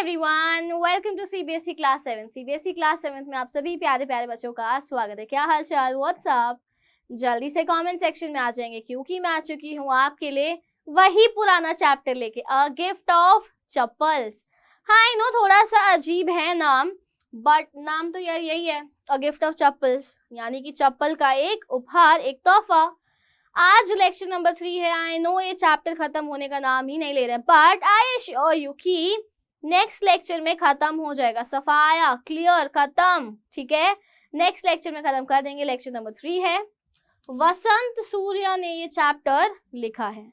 Everyone, welcome to CBSE class 7। CBSE class 7 में आप सभी प्यारे प्यारे बच्चों का स्वागत है। क्या हाल चाल, व्हाट्सअप? जल्दी से कमेंट सेक्शन में आ जाएंगे क्योंकि मैं आ चुकी हूँ आपके लिए वही पुराना चैप्टर लेके, अ गिफ्ट ऑफ चप्पल्स। हाँ, आई नो थोड़ा सा अजीब है नाम, बट नाम तो यार यही है, अ गिफ्ट ऑफ चप्पल्स, यानी कि चप्पल का एक उपहार, एक तोहफा। आज लेक्चर नंबर 3 है। आई नो ये चैप्टर खत्म होने का नाम ही नहीं ले रहे, बट आई एश्योर यू कि नेक्स्ट लेक्चर में खत्म हो जाएगा। सफाया, क्लियर, खत्म। ठीक है, नेक्स्ट लेक्चर में खत्म कर देंगे। लेक्चर नंबर 3 है। वसंत सूर्य ने ये चैप्टर लिखा है।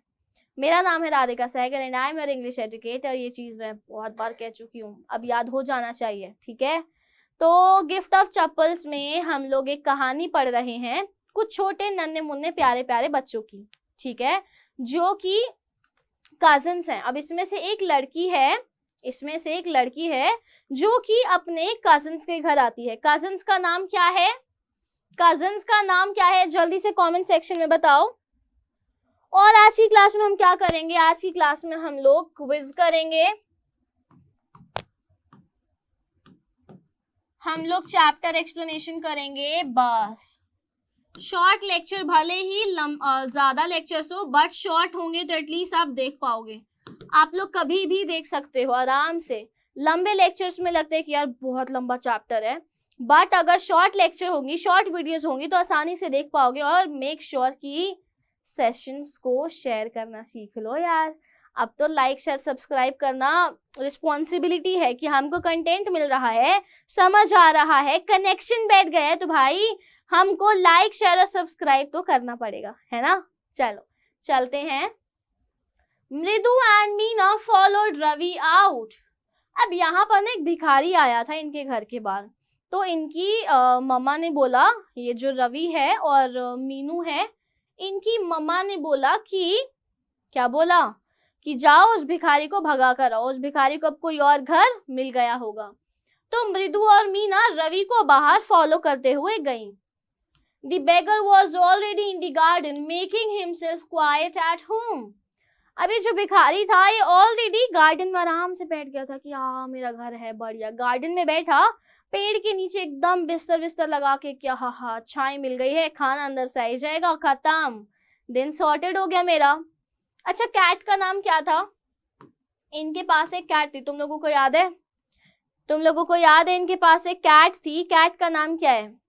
मेरा नाम है Radhika Sehgal and I am your English educator. ये चीज मैं बहुत बार कह चुकी हूँ, अब याद हो जाना चाहिए। ठीक है, तो गिफ्ट ऑफ चप्पल्स में हम लोग एक कहानी पढ़ रहे हैं, कुछ छोटे नन्हे मुन्ने प्यारे प्यारे बच्चों की। ठीक है, जो कि कजिन्स हैं। अब इसमें से एक लड़की है जो कि अपने कजिन्स के घर आती है। कजिन्स का नाम क्या है? जल्दी से कमेंट सेक्शन में बताओ। और आज की क्लास में हम क्या करेंगे? आज की क्लास में हम लोग क्विज करेंगे, हम लोग चैप्टर एक्सप्लेनेशन करेंगे। बस शॉर्ट लेक्चर, भले ही ज्यादा लेक्चर्स हो बट शॉर्ट होंगे तो एटलीस्ट आप देख पाओगे। आप लोग कभी भी देख सकते हो आराम से। लंबे लेक्चर्स में लगता है कि यार बहुत लंबा चैप्टर है, बट अगर शॉर्ट लेक्चर होंगी, शॉर्ट वीडियोस होंगी तो आसानी से देख पाओगे। और मेक श्योर कि सेशंस को शेयर करना सीख लो यार। अब तो लाइक शेयर सब्सक्राइब करना रिस्पॉन्सिबिलिटी है कि हमको कंटेंट मिल रहा है, समझ आ रहा है, कनेक्शन बैठ गया है, तो भाई हमको लाइक शेयर और सब्सक्राइब तो करना पड़ेगा, है ना। चलो चलते हैं। Mridu and Meena followed Ravi out. अब यहाँ पर ना एक भिखारी आया था इनके घर के बाहर, तो इनकी मम्मा ने बोला, ये जो रवि है और मीनू है, इनकी मम्मा ने बोला कि क्या बोला कि जाओ उस भिखारी को भगा कर आओ, उस भिखारी को अब कोई और घर मिल गया होगा। तो मृदु और मीना रवि को बाहर फॉलो करते हुए गईं। The beggar was already in the garden, making himself quiet at home. अभी जो भिखारी था ये ऑलरेडी गार्डन में आराम से बैठ गया था कि हाँ मेरा घर है बढ़िया। गार्डन में बैठा, पेड़ के नीचे एकदम बिस्तर लगा के, क्या हाँ छाई मिल गई है, खाना अंदर से आ जाएगा, खत्म, दिन सॉर्टेड हो गया मेरा। अच्छा, कैट का नाम क्या था? इनके पास एक कैट थी, तुम लोगों को याद है? इनके पास एक कैट थी। कैट का नाम क्या है?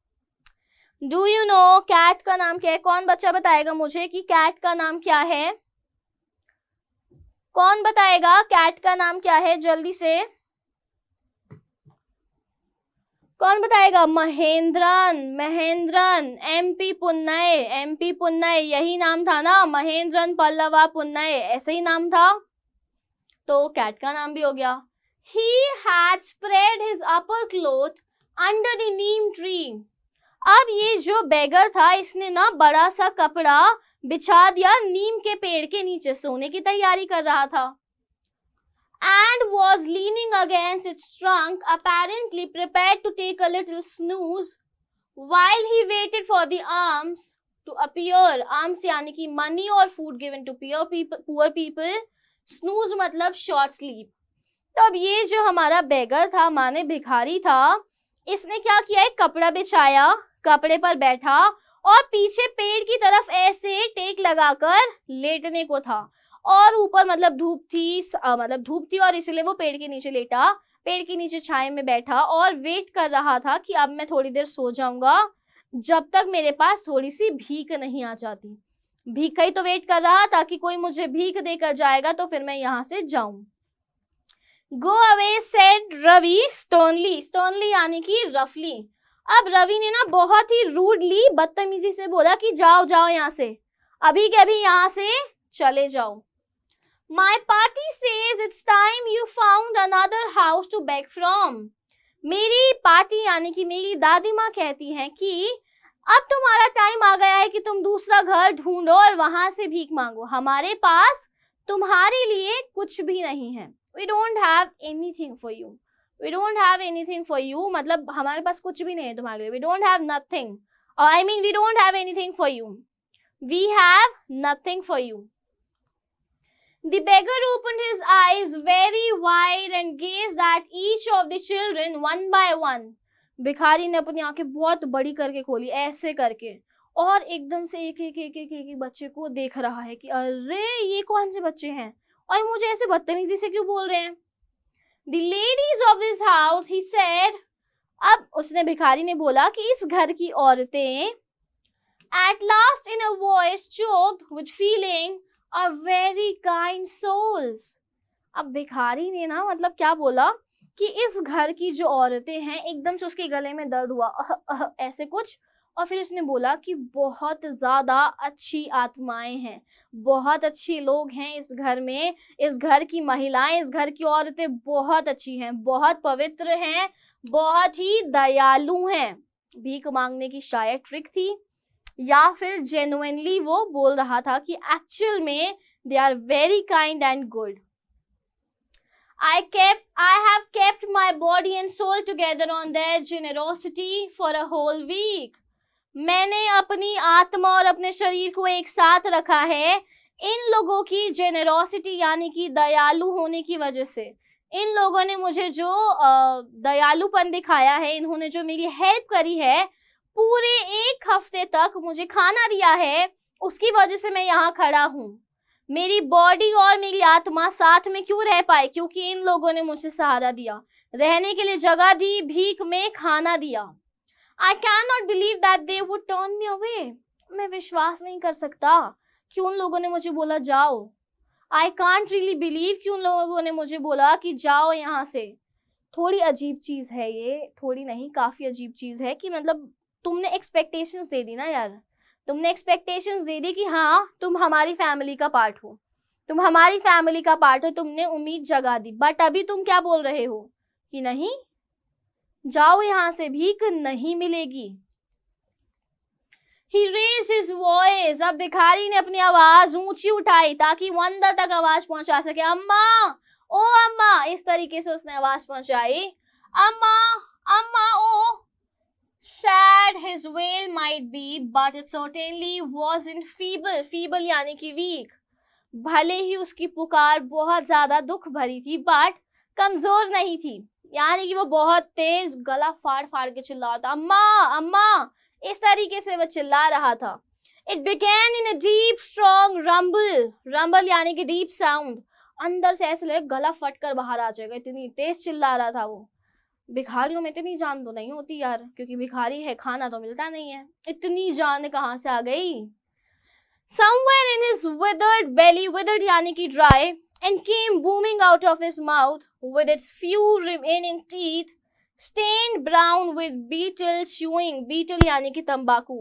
डू यू नो कैट का नाम क्या है? कौन बच्चा बताएगा मुझे कि कैट का नाम क्या है? कौन बताएगा कैट का नाम क्या है? जल्दी से कौन बताएगा? महेंद्रन, एमपी पुन्नय, यही नाम था ना, महेंद्रन पल्लवा पुन्नय, ऐसे ही नाम था, तो कैट का नाम भी हो गया। He had spread his upper cloth under the neem tree. अब ये जो बेगर था इसने ना बड़ा सा कपड़ा बिछा दिया नीम के पेड़ के नीचे, सोने की तैयारी कर रहा था। And was leaning against its trunk, apparently prepared to take a little snooze while he waited for the alms to appear. Alms यानी कि money और food given to poor people. Snooze मतलब short sleep. तो अब ये जो हमारा बेगर था, माने भिखारी था, इसने क्या किया? एक कपड़ा बिछाया, कपड़े पर बैठा और पीछे पेड़ की तरफ ऐसे टेक लगाकर लेटने को था। और ऊपर मतलब धूप थी और इसलिए वो पेड़ के नीचे लेटा, पेड़ के नीचे छाए में बैठा और वेट कर रहा था कि अब मैं थोड़ी देर सो जाऊंगा जब तक मेरे पास थोड़ी सी भीख नहीं आ जाती। भीख का ही तो वेट कर रहा था कि कोई मुझे भीख देकर जाएगा तो फिर मैं यहाँ से जाऊं। Go away said Ravi sternly यानी कि रफली। अब रवि ने ना बहुत ही रूडली, बदतमीजी से बोला कि जाओ यहाँ से, अभी के अभी यहाँ से चले जाओ। My party says it's time you found another house to beg from. मेरी पार्टी यानी कि मेरी दादी माँ कहती हैं कि अब तुम्हारा टाइम आ गया है कि तुम दूसरा घर ढूंढो और वहां से भीख मांगो। हमारे पास तुम्हारे लिए कुछ भी नहीं है। We don't have anything for you. मतलब हमारे पास कुछ भी नहीं है तुम्हारे लिए। We don't have nothing. We don't have anything for you. We have nothing for you. The beggar opened his eyes very wide and gazed at at each of the children one by one. भिखारी ने अपनी आंखें बहुत बड़ी करके खोली, ऐसे करके, और एकदम से एक एक एक एक एक बच्चे को देख रहा है कि अरे ये कौन से बच्चे हैं और मुझे ऐसे बदतमीजी से क्यों बोल रहे हैं. The ladies of this house, he said. अब उसने, भिखारी ने बोला कि इस घर की औरतें, at last in a voice choked with feeling, are very kind souls. अब भिखारी ने ना मतलब क्या बोला कि इस घर की जो औरतें हैं, एकदम से उसके गले में दर्द हुआ, ऐसे कुछ, और फिर उसने बोला कि बहुत ज़्यादा अच्छी आत्माएं हैं, बहुत अच्छे लोग हैं इस घर में, इस घर की महिलाएं, इस घर की औरतें बहुत अच्छी हैं, बहुत पवित्र हैं, बहुत ही दयालु हैं. भीख मांगने की शायद ट्रिक थी, या फिर जेन्युइनली वो बोल रहा था कि एक्चुअल में they are very kind and good. I have kept my body and soul together on their generosity for a whole week. मैंने अपनी आत्मा और अपने शरीर को एक साथ रखा है इन लोगों की जेनेरोसिटी यानी कि दयालु होने की वजह से. इन लोगों ने मुझे जो दयालुपन दिखाया है, इन्होंने जो मेरी हेल्प करी है, पूरे एक हफ्ते तक मुझे खाना दिया है, उसकी वजह से मैं यहाँ खड़ा हूँ. मेरी बॉडी और मेरी आत्मा साथ में क्यों रह पाए? क्योंकि इन लोगों ने मुझे सहारा दिया, रहने के लिए जगह दी, भीख में खाना दिया. I cannot believe that they would turn me away. मैं विश्वास नहीं कर सकता कि उन लोगों ने मुझे बोला जाओ. I can't really believe कि उन लोगों ने मुझे बोला कि जाओ यहाँ से. थोड़ी अजीब चीज़ है ये, थोड़ी नहीं, काफ़ी अजीब चीज़ है कि मतलब तुमने एक्सपेक्टेशंस दे दी ना यार, तुमने एक्सपेक्टेशंस दे दी कि हाँ तुम हमारी फैमिली का पार्ट हो, तुम हमारी फैमिली का पार्ट हो, तुमने उम्मीद जगा दी. बट अभी तुम क्या बोल रहे हो कि नहीं, जाओ यहाँ से, भीख नहीं मिलेगी. He raised his voice. अब भिखारी ने अपनी आवाज ऊंची उठाई ताकि वो अंदर तक आवाज पहुंचा सके. अम्मा, ओ अम्मा, इस तरीके से उसने आवाज पहुंचाई. अम्मा, अम्मा, ओ. Sad his wail might be, but it certainly wasn't feeble. Feeble यानी कि weak. भले ही उसकी पुकार बहुत ज्यादा दुख भरी थी, बट कमजोर नहीं थी. यानी कि वो बहुत तेज गला फाड़ फाड़ के चिल्ला रहा था, अम्मा, अम्मा, इस तरीके से वो चिल्ला रहा था. It began in a deep, strong rumble. Rumble यानी कि deep sound. अंदर से ऐसे लगे गला फट कर बाहर आ जाएगा, इतनी तेज चिल्ला रहा था वो. भिखारियों में इतनी जान तो नहीं होती यार, क्योंकि भिखारी है, खाना तो मिलता नहीं है. इतनी जान कहाँ से आ गई? Somewhere in his withered belly, withered यानी कि dry, and came booming out of his mouth with its few remaining teeth, stained brown with beetle chewing. Beetle यानी कि तंबाकू.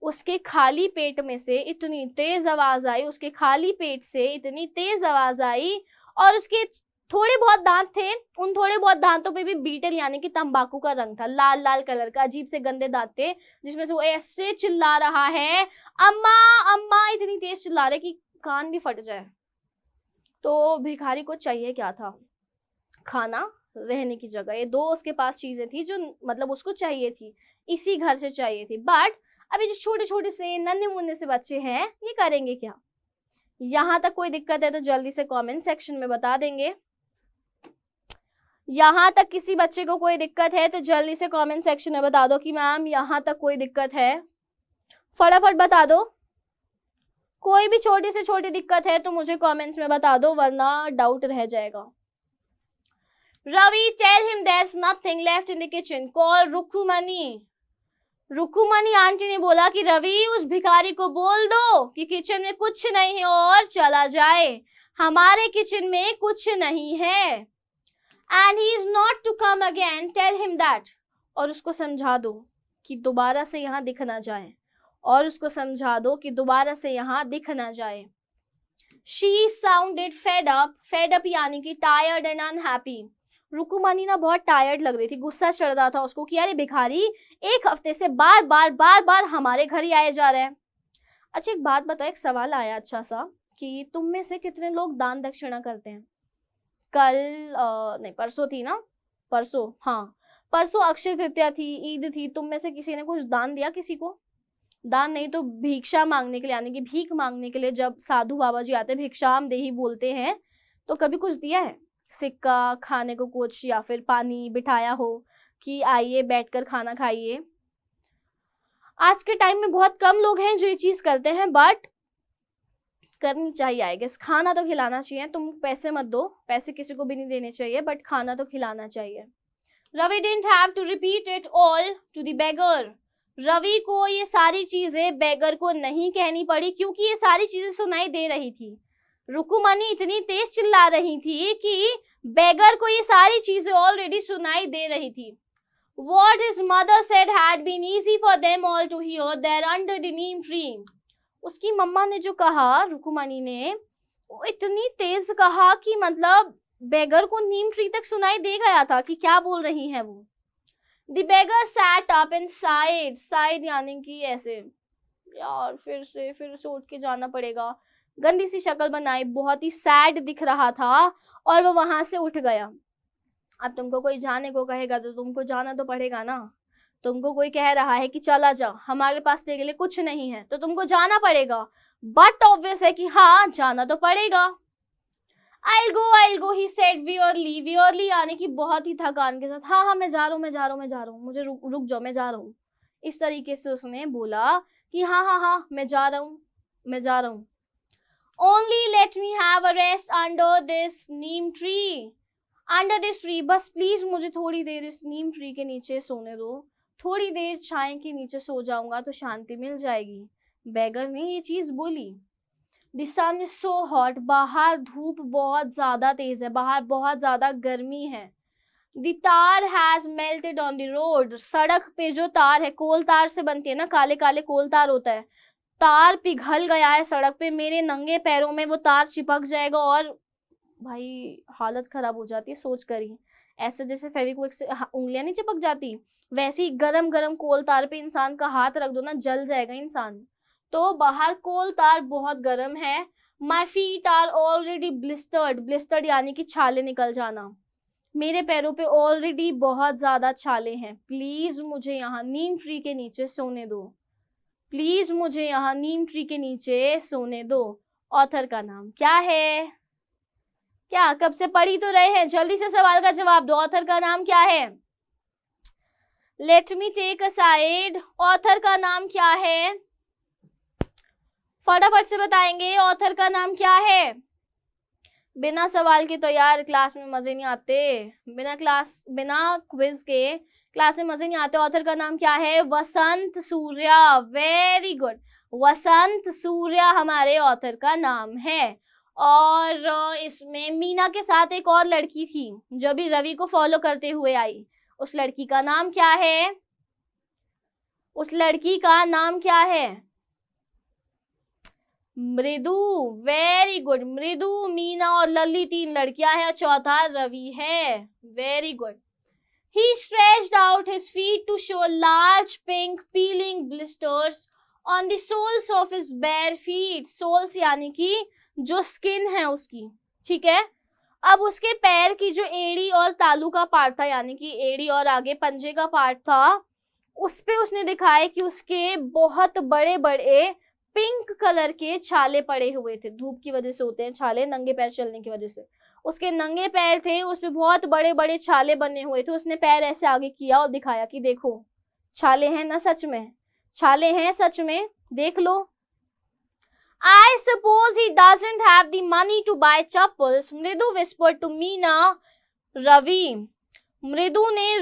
उसके खाली पेट में से इतनी तेज आवाज आई, उसके खाली पेट से इतनी तेज आवाज आई, और उसके थोड़े बहुत दांत थे, उन थोड़े बहुत दांतों पे भी बीटल यानी कि तंबाकू का रंग था, लाल लाल कलर का, अजीब से गंदे दांत थे, जिसमें से वो ऐसे चिल्ला रहा है, अम्मा, अम्मा, इतनी तेज चिल्ला रहे कि कान भी फट जाए. तो भिखारी को चाहिए क्या था? खाना, रहने की जगह. ये दो उसके पास चीजें थी जो मतलब उसको चाहिए थी, इसी घर से चाहिए थी. बट अभी जो छोटे छोटे से नन्हे मुन्ने से बच्चे हैं, ये करेंगे क्या? यहाँ तक कोई दिक्कत है तो जल्दी से कमेंट सेक्शन में बता देंगे. यहाँ तक किसी बच्चे को कोई दिक्कत है तो जल्दी से कमेंट सेक्शन में बता दो कि मैम यहाँ तक कोई दिक्कत है. फटाफट बता दो. कोई भी छोटी से छोटी दिक्कत है तो मुझे कमेंट्स में बता दो, वरना डाउट रह जाएगा. Ravi, tell him there's nothing left in the kitchen. Call Rukmani. Rukmani aunty ने बोला कि रवि, उस भिखारी को बोल दो कि किचन में कुछ नहीं है और चला जाए. हमारे किचन में कुछ नहीं है. And he is not to come again. Tell him that. और उसको समझा दो कि दोबारा से यहाँ दिख ना जाए. और उसको समझा दो कि दोबारा से यहाँ दिख ना जाए. She sounded fed up. Fed up यानी कि tired and unhappy. रुकुमनी ना बहुत टायर्ड लग रही थी, गुस्सा चढ़ रहा था उसको कि यार ये भिखारी एक हफ्ते से बार बार हमारे घर ही आए जा रहे हैं. अच्छा एक बात बताओ, एक सवाल आया अच्छा सा कि तुम में से कितने लोग दान दक्षिणा करते हैं? कल नहीं परसों थी ना, परसों, हाँ परसों अक्षय तृतीया थी, ईद थी. तुम में से किसी ने कुछ दान दिया किसी को? दान नहीं तो भिक्षा मांगने के लिए, यानी कि भीख मांगने के लिए जब साधु बाबा जी आते, भिक्षाम देही बोलते हैं, तो कभी कुछ दिया है? सिक्का, खाने को कुछ या फिर पानी बिठाया हो कि आइए बैठकर खाना खाइए। आज के टाइम में बहुत कम लोग हैं जो ये चीज करते हैं, बट करनी चाहिए। आई गेस खाना तो खिलाना चाहिए। तुम पैसे मत दो, पैसे किसी को भी नहीं देने चाहिए, बट खाना तो खिलाना चाहिए। Ravi didn't have to repeat it all to the beggar. Ravi को ये सारी चीजें बेगर को नहीं कहनी पड़ी, क्योंकि ये सारी चीजें सुनाई दे रही थी। रुकुमनी इतनी तेज चिल्ला रही थी कि बेगर को ये सारी चीजें ऑलरेडी सुनाई दे रही थी। What his mother said had been easy for them all to hear there under the neem tree. उसकी मम्मा ने जो कहा, रुकुमनी ने, वो इतनी तेज कहा कि मतलब बेगर को नीम ट्री तक सुनाई दे गया था कि क्या बोल रही हैं वो। The beggar sat up and sighed यानी कि ऐसे, यार फिर से उठ के जाना पड़ेगा। गंदी सी शक्ल बनाई, बहुत ही सैड दिख रहा था और वो वहां से उठ गया। अब तुमको कोई जाने को कहेगा तो तुमको जाना तो पड़ेगा ना। तुमको कोई कह रहा है कि चला जा, हमारे पास तेरे लिए कुछ नहीं है, तो तुमको जाना पड़ेगा। बट ऑब्वियस है कि हाँ, जाना तो पड़ेगा। I'll go, he said wearily यानी कि बहुत ही थकान के साथ। हाँ, मैं जा रहा हूँ, मुझे रुक जाओ, मैं जा रहा हूँ। इस तरीके से उसने बोला कि हाँ, मैं जा रहा हूँ। Only let me have a rest under this neem tree. बस प्लीज मुझे थोड़ी देर इस नीम ट्री के नीचे सोने दो। थोड़ी देर छाए के नीचे सो जाऊंगा तो शांति मिल जाएगी। बेगर ने ये चीज बोली। The sun is so hot. बाहर धूप बहुत ज्यादा तेज है, बाहर बहुत ज्यादा गर्मी है। The tar has melted on the road. सड़क पे जो तार है, कोल तार से बनती है ना, काले काले कोल तार होता है, तार पिघल गया है सड़क पे। मेरे नंगे पैरों में वो तार चिपक जाएगा और भाई हालत खराब हो जाती है सोच कर ही। ऐसे जैसे फेविक्विक से उंगलियां नहीं चिपक जाती, वैसे ही गरम गरम कोल तार पे इंसान का हाथ रख दो ना, जल जाएगा इंसान। तो बाहर कोल तार बहुत गर्म है। My feet are already blistered यानी कि छाले निकल जाना। मेरे पैरों पे ऑलरेडी बहुत ज्यादा छाले हैं। प्लीज मुझे यहाँ नीम ट्री के नीचे सोने दो। प्लीज मुझे यहाँ नीम ट्री के नीचे सोने दो। ऑथर का नाम क्या है? क्या कब से पढ़ी तो रहे हैं? जल्दी से सवाल का जवाब दो। ऑथर का नाम क्या है? Let me take a side. Author का नाम क्या है? फटाफट से बताएंगे ऑथर का नाम क्या है। बिना सवाल के तो यार क्लास में मजे नहीं आते। बिना क्विज के क्लास में मजे नहीं आते। ऑथर का नाम क्या है? वसंत सूर्या। वेरी गुड, वसंत सूर्या हमारे ऑथर का नाम है। और इसमें मीना के साथ एक और लड़की थी जो भी रवि को फॉलो करते हुए आई। उस लड़की का नाम क्या है? उस लड़की का नाम क्या है? मृदु। वेरी गुड, मृदु, मीना और लल्ली तीन लड़कियां हैं, चौथा रवि है। Very good. He stretched out his feet to show large pink peeling blisters on the soles of his bare feet. Soles यानी कि जो स्किन है उसकी, ठीक है। अब उसके पैर की जो एड़ी और तालू का पार्ट था, यानी कि एड़ी और आगे पंजे का पार्ट था, उस पे उसने दिखाया कि उसके बहुत बड़े बड़े पिंक कलर के छाले पड़े हुए थे। धूप की वजह से होते हैं छाले, नंगे पैर चलने की वजह से। उसके नंगे पैर थे, उस पे बहुत बड़े बड़े छाले बने हुए थे। उसने पैर ऐसे आगे किया और दिखाया कि देखो छाले हैं ना, सच में छाले हैं, सच में देख लो। I suppose he doesn't have the money to buy chappals. मृदु whispered to मीना. मृदु ने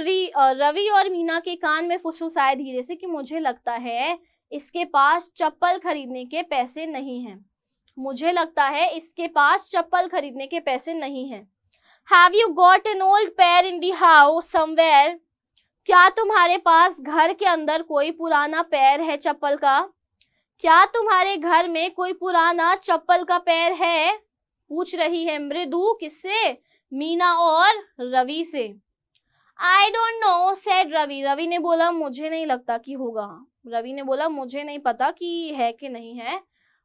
रवि और मीना के कान में फुसफुसाया धीरे से कि मुझे लगता है इसके पास चप्पल खरीदने के पैसे नहीं हैं। मुझे लगता है इसके पास चप्पल खरीदने के पैसे नहीं हैं। Have you got an old pair in the house somewhere? क्या तुम्हारे पास घर के अंदर कोई पुराना पैर है चप्पल का? क्या तुम्हारे घर में कोई पुराना चप्पल का पैर है? पूछ रही है मृदु। किससे? मीना और रवि से। I don't know, said Ravi. Ravi ने बोला मुझे नहीं लगता कि होगा। रवि ने बोला मुझे नहीं पता कि है कि नहीं है।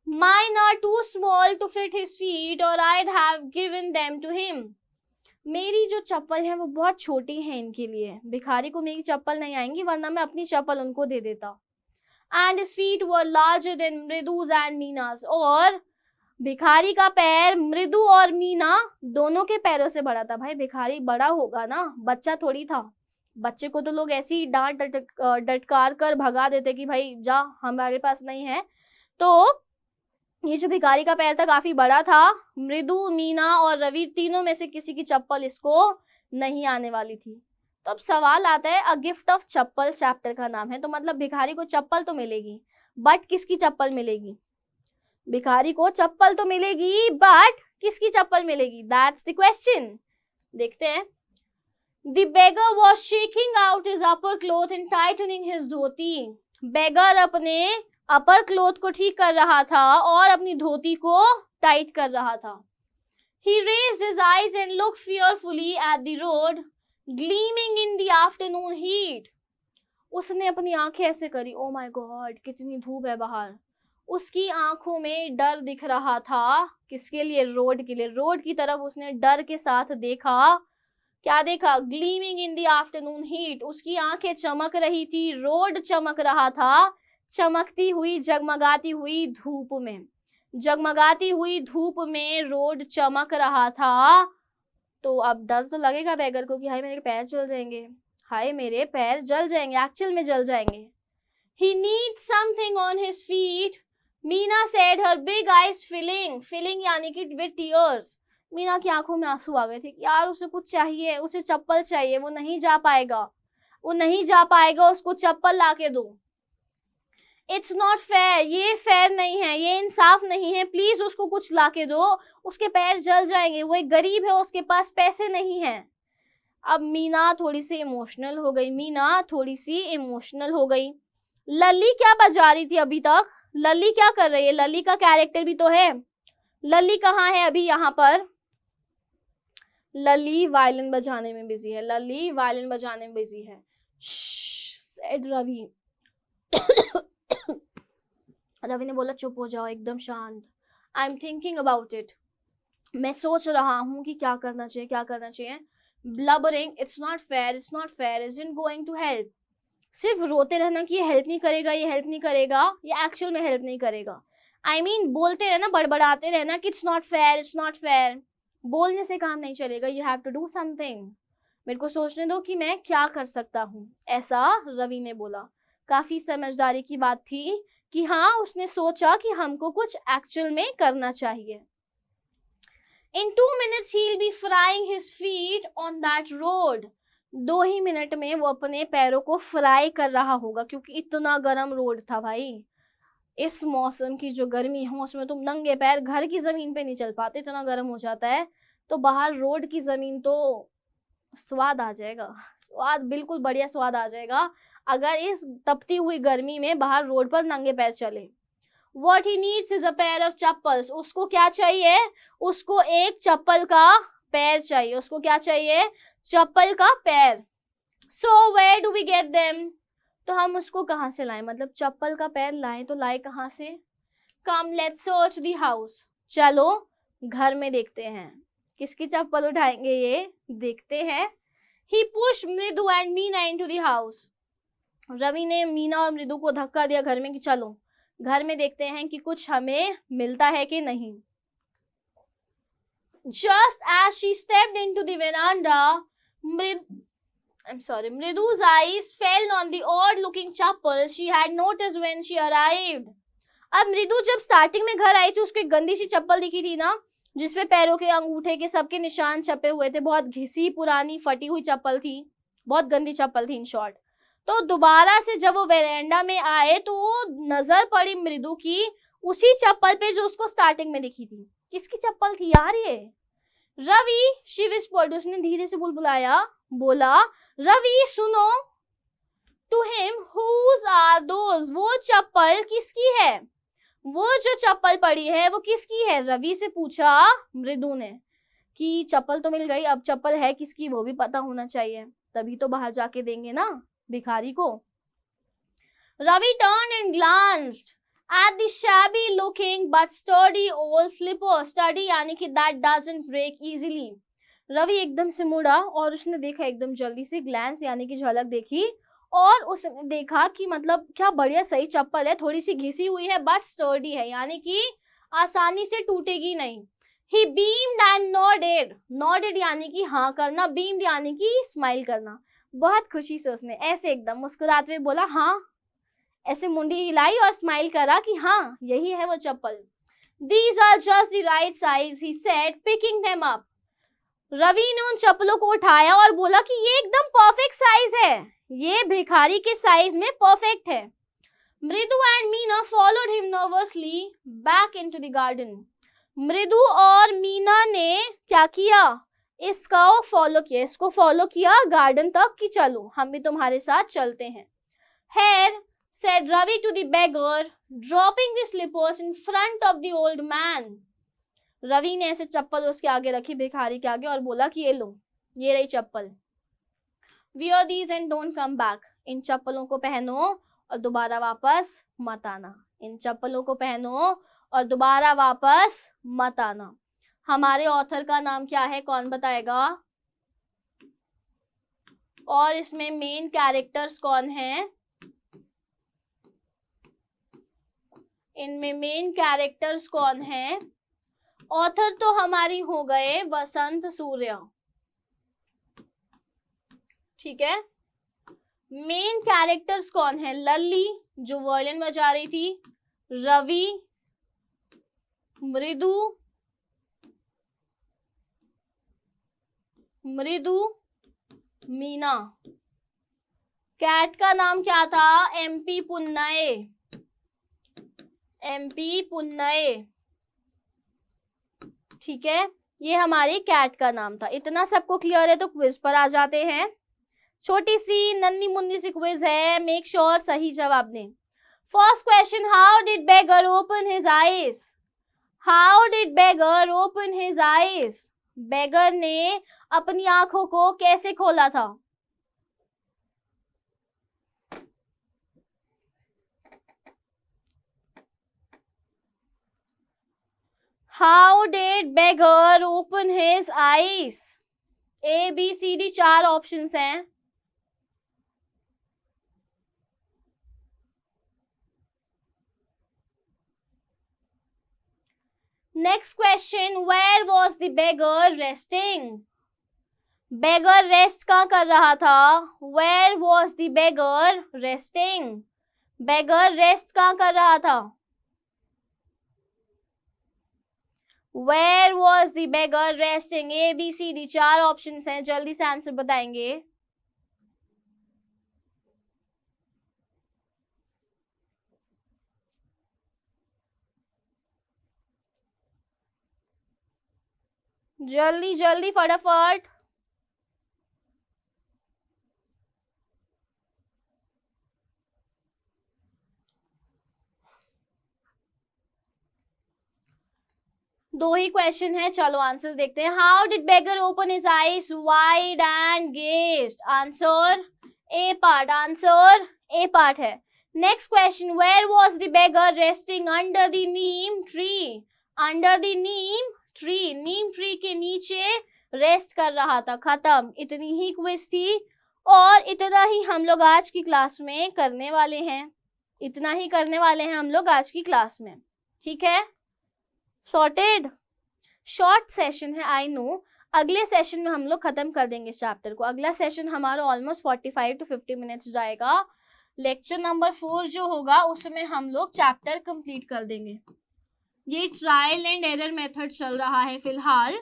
Mine are too small to fit his feet or I'd have given them to him. मेरी जो चप्पल है वो बहुत छोटी है इनके लिए। भिखारी को मेरी चप्पल नहीं आएंगी, वरना मैं अपनी चप्पल उनको दे देता। And his feet were larger than Mridu's and Meena's. और भिखारी का पैर मृदु और मीना दोनों के पैरों से बड़ा था। भाई भिखारी बड़ा होगा ना, बच्चा थोड़ी था। बच्चे को तो लोग ऐसे ही डांट डटकार कर भगा देते कि भाई जा, हमारे पास नहीं है। तो ये जो भिखारी का पैर था काफी बड़ा था। मृदु, मीना और रवि तीनों में से किसी की चप्पल इसको नहीं आने वाली थी। तो अब सवाल आता है, a gift of chappal chapter का नाम है, तो मतलब भिखारी को चप्पल तो मिलेगी, बट किसकी चप्पल मिलेगी? भिखारी को चप्पल तो मिलेगी, बट किसकी चप्पल मिलेगी? That's the question. देखते हैं। The beggar was shaking out his upper cloth and tightening his धोती। बेगर अपने अपर क्लोथ को ठीक कर रहा था और अपनी धोती को टाइट कर रहा था। He raised his eyes and looked fearfully at the road, gleaming in the afternoon heat. उसने अपनी आंखें ऐसे करी, ओ माय गॉड कितनी धूप है बाहर। उसकी आंखों में डर दिख रहा था। किसके लिए? रोड के लिए। रोड की तरफ उसने डर के साथ देखा। क्या देखा? Gleaming in the afternoon heat. उसकी आंखें चमक रही थी, रोड चमक रहा था, चमकती हुई जगमगाती हुई धूप में। जगमगाती हुई धूप में रोड चमक रहा था। तो अब डर तो लगेगा बेगर को कि हाय मेरे पैर जल जाएंगे, हाय मेरे पैर जल जाएंगे, एक्चुअल में जल जाएंगे। He needs something on his feet. Meena said, her big eyes filling यानी कि with tears. मीना की आंखों में आंसू आ गए थे कि यार उसे कुछ चाहिए, उसे चप्पल चाहिए, वो नहीं जा पाएगा, उसको चप्पल लाके दो। इट्स नॉट फेयर, ये फेयर नहीं है, ये इंसाफ नहीं है, प्लीज उसको कुछ लाके दो, उसके पैर जल जाएंगे, वो एक गरीब है, उसके पास पैसे नहीं हैं। अब मीना थोड़ी सी इमोशनल हो गई। लल्ली क्या बजा रही थी अभी तक? लल्ली क्या कर रही है? लल्ली का कैरेक्टर भी तो है। लल्ली कहाँ है अभी यहाँ पर? लल्ली वायलिन बजाने में बिजी है। सेड रवि। रवि ने बोला चुप हो जाओ, एकदम शांत। I am thinking about it, मैं सोच रहा हूँ कि क्या करना चाहिए। Blubbering, it's not fair, isn't going to help। सिर्फ रोते रहना कि ये हेल्प नहीं करेगा, ये एक्चुअल में हेल्प नहीं करेगा। I mean, बोलते रहना, बड़बड़ाते रहना कि इट्स नॉट फेयर, बोलने से काम नहीं चलेगा। You have to do something. मेरे को सोचने दो कि मैं क्या कर सकता हूँ, ऐसा रवि ने बोला। काफी समझदारी की बात थी कि हाँ, उसने सोचा कि हमको कुछ एक्चुअल में करना चाहिए। In 2 minutes he'll be frying his feet on that road। 2 he minute में वो अपने पैरों को फ्राई कर रहा होगा, क्योंकि इतना गर्म रोड था भाई। इस मौसम की जो गर्मी है उसमें तुम नंगे पैर घर की जमीन पे नहीं चल पाते, इतना गर्म हो जाता है। तो बाहर रोड की जमीन तो स्वाद आ जाएगा, बिल्कुल बढ़िया स्वाद आ जाएगा अगर इस तपती हुई गर्मी में बाहर रोड पर नंगे पैर चले। What he needs is a pair of chappals। उसको क्या चाहिए? उसको एक चप्पल का पैर चाहिए। उसको क्या चाहिए? चप्पल का पैर। So where do we get them? तो हम उसको कहाँ से लाएं? मतलब चप्पल का पैर लाएं तो लाए कहाँ से? Come let's search the house। चलो घर में देखते हैं, किसकी चप्पल उठाएंगे ये देखते हैं। He pushed मृदु and Meena into the house। Ravi ने मीना और मृदु को धक्का दिया घर में कि चलो घर में देखते हैं कि कुछ हमें मिलता है कि नहीं। Just as she stepped into the veranda, Mridu's eyes fell on the odd-looking chappal she had noticed when she arrived। अब मृदु जब स्टार्टिंग में घर आई थी, उसको एक गंदी सी चप्पल दिखी थी ना, जिसपे पैरों के अंगूठे के सबके निशान छपे हुए थे। बहुत घिसी पुरानी फटी हुई चप्पल थी, बहुत गंदी चप्पल थी इन शॉर्ट। तो दोबारा से जब वो वेरेंडा में आए तो नजर पड़ी मृदु की उसी चप्पल पे जो उसको स्टार्टिंग में दिखी थी। किसकी चप्पल थी यार ये? रवि, शी विस्पर्ड, उसने धीरे से बुलबुलाया, बोला रवि सुनो। To him, whose are those? वो चप्पल किसकी है? वो जो चप्पल पड़ी है वो किसकी है? रवि से पूछा मृदु ने कि चप्पल तो मिल गई, अब चप्पल है किसकी वो भी पता होना चाहिए, तभी तो बाहर जाके देंगे ना भिखारी को। Ravi turned and glanced at the shabby looking but sturdy old slipper। sturdy यानी कि that doesn't break easily। Ravi एकदम से मुड़ा और उसने देखा एकदम जल्दी से, ग्लैंस यानी कि झलक देखी, और उसने देखा कि मतलब क्या बढ़िया सही चप्पल है, थोड़ी सी घिसी हुई है बट स्टर्डी है, यानी कि आसानी से टूटेगी नहीं। He beamed and nodded, nodded यानी कि हाँ करना, beamed यानी कि स्माइल करना। बहुत खुशी से उसने ऐसे एकदम मुस्कुराते हुए बोला हाँ, ऐसे मुंडी हिलाई और स्माइल करा कि हाँ यही है वो चप्पल। These are just the right size, he said, picking them up. Ravi ने उन चप्पलों को उठाया और बोला कि ये एकदम परफेक्ट साइज है, ये भिखारी के साइज में परफेक्ट है। मृदु and Meena followed him nervously back into the garden. मृदु और मीना ने क्या किया, इसको फॉलो किया गार्डन तक कि चलो हम भी तुम्हारे साथ चलते हैं। Here, said Ravi to the beggar, dropping the slippers in front of the old man. Ravi ने ऐसे चप्पल उसके आगे रखी, भिखारी के आगे, और बोला कि ये लो, ये रही चप्पल। Wear these and don't come back. इन चप्पलों को पहनो और दोबारा वापस मत आना। इन चप्पलों को पहनो और दोबारा वापस मत आना। हमारे ऑथर का नाम क्या है, कौन बताएगा? और इसमें मेन कैरेक्टर्स कौन हैं? इनमें मेन कैरेक्टर्स कौन हैं? ऑथर तो हमारी हो गए वसंत सूर्या, ठीक है। मेन कैरेक्टर्स कौन है? लल्ली जो वायलिन बजा रही थी, रवि, मृदु, मीना। कैट का नाम क्या था? एमपी पुन्नए, ठीक है। ये हमारी कैट का नाम था। इतना सबको क्लियर है तो क्विज पर आ जाते हैं। छोटी सी नन्ही मुन्नी सी क्विज है, मेक श्योर सही जवाब दें। First question, how did beggar open his eyes? How did beggar open his eyes? Beggar ने अपनी आंखों को कैसे खोला था? How did beggar open his eyes? A, B, C, D 4 options हैं। Next question, where was the beggar resting? beggar rest कहाँ कर रहा था? Where was the beggar resting? beggar rest कहाँ कर रहा था? Where was the beggar resting? A, B, C, D 4 options हैं, जल्दी से आंसर बताएंगे। जल्दी जल्दी फटाफट। दो ही क्वेश्चन है, चलो आंसर देखते हैं। How did beggar open his eyes wide and gazed? Answer A part, answer A part है। Next question, where was the beggar resting? Under the neem tree. Under the neem tree, neem tree के नीचे rest कर रहा था। खत्म, इतनी ही क्विज थी और इतना ही हम लोग आज की क्लास में करने वाले हैं। इतना ही करने वाले हैं हम लोग आज की क्लास में, ठीक है। सॉर्टेड। शॉर्ट सेशन है, आई नो। अगले सेशन में हम लोग खत्म कर देंगे चैप्टर को। अगला सेशन हमारा ऑलमोस्ट 45 to 50 मिनट्स जाएगा। लेक्चर नंबर 4 जो होगा उसमें हम लोग चैप्टर कंप्लीट कर देंगे। ये ट्रायल एंड एरर मेथड चल रहा है फिलहाल,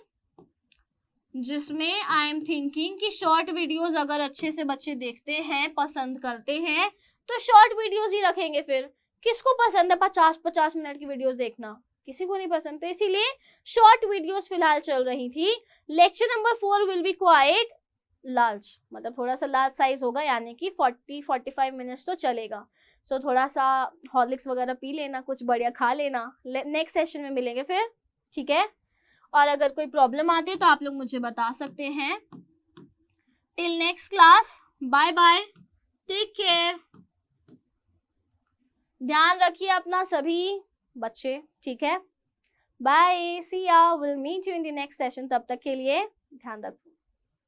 जिसमें आई एम थिंकिंग कि शॉर्ट वीडियोस अगर अच्छे से बच्चे देखते हैं, पसंद करते हैं, तो शॉर्ट वीडियोस ही रखेंगे। फिर किसको पसंद है 50-50 मिनट की वीडियोस देखना? किसी को नहीं पसंद, तो इसीलिए शॉर्ट वीडियोस फिलहाल चल रही थी। Lecture number 4 will be quite large, मतलब थोड़ा सा लार्ज साइज होगा, यानी कि 40-45 मिनट्स तो चलेगा। सो थोड़ा सा हॉर्लिक्स वगैरह पी लेना, कुछ बढ़िया खा लेना। नेक्स्ट सेशन में मिलेंगे फिर, ठीक है। और अगर कोई प्रॉब्लम आती है तो आप लोग मुझे बता सकते हैं। Till next class, bye bye, take care. ध्यान रखिए अपना सभी बच्चे, ठीक है। Bye, see ya, will meet you in the next session. तब तक के लिए ध्यान रखो।